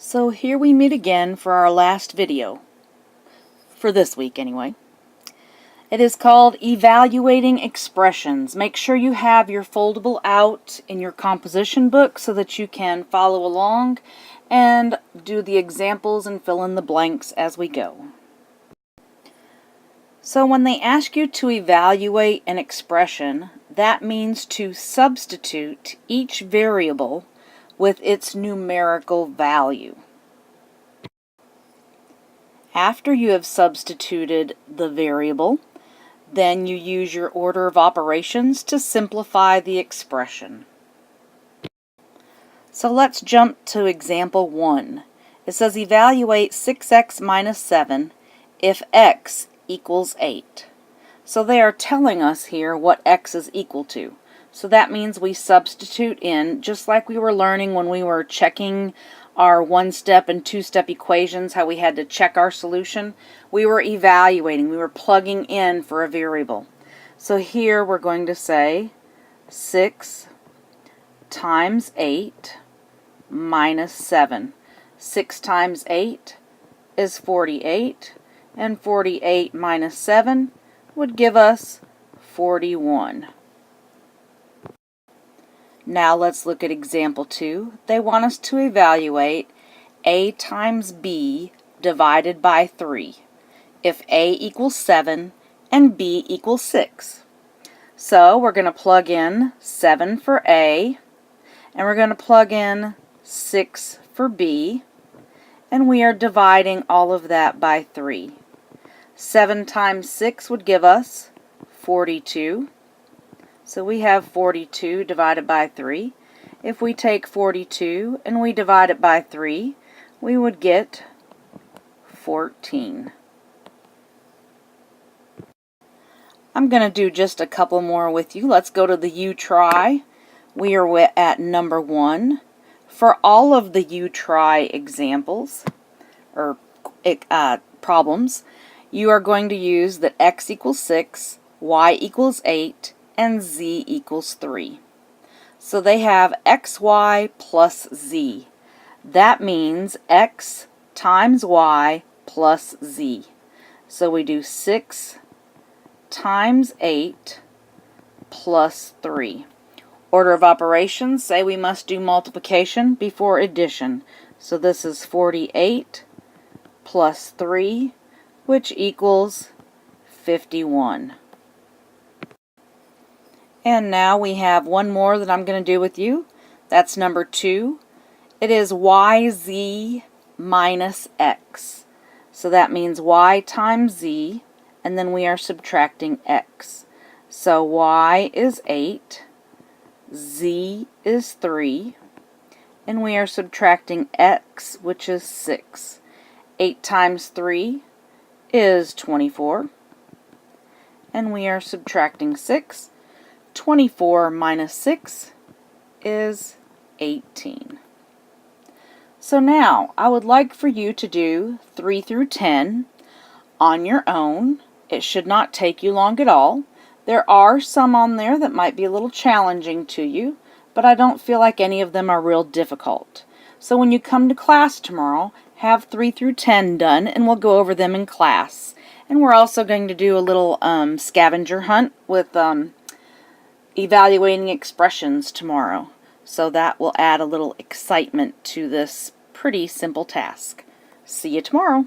So here we meet again for our last video, for this week anyway. It is called Evaluating Expressions. Make sure you have your foldable out in your composition book so that you can follow along and do the examples and fill in the blanks as we go. So when they ask you to evaluate an expression, that means to substitute each variable with its numerical value. After you have substituted the variable, then you use your order of operations to simplify the expression. So let's jump to example 1. It says evaluate 6x minus 7 if x equals 8. So they are telling us here what x is equal to. So that means we substitute in, just like we were learning when we were checking our one-step and two-step equations, how we had to check our solution. We were evaluating, we were plugging in for a variable. So here we're going to say 6 times 8 minus 7. 6 times 8 is 48, and 48 minus 7 would give us 41. Now let's look at example 2. They want us to evaluate a times b divided by 3 if a equals 7 and b equals 6. So we're going to plug in 7 for a, and we're going to plug in 6 for b, and we are dividing all of that by 3. 7 times 6 would give us 42. So we have 42 divided by 3. If we take 42 and we divide it by 3, we would get 14. I'm going to do just a couple more with you. Let's go to the U-try. We are at number 1. For all of the U-try examples, or problems, you are going to use that x equals 6, y equals 8, and z equals 3. So they have xy plus z. That means x times y plus z. So we do 6 times 8 plus 3. Order of operations say we must do multiplication before addition. So this is 48 plus 3, which equals 51. And now we have one more that I'm going to do with you. That's number 2. It is yz minus x. So that means y times z, and then we are subtracting x. So y is 8, z is 3, and we are subtracting x, which is 6. 8 times 3 is 24, and we are subtracting 6. 24 minus 6 is 18. So now I would like for you to do 3 through 10 on your own. It should not take you long at all. There are some on there that might be a little challenging to you, but I don't feel like any of them are real difficult. So when you come to class tomorrow, have 3 through 10 done, and we'll go over them in class. And we're also going to do a little scavenger hunt with evaluating expressions tomorrow. So that will add a little excitement to this pretty simple task. See you tomorrow.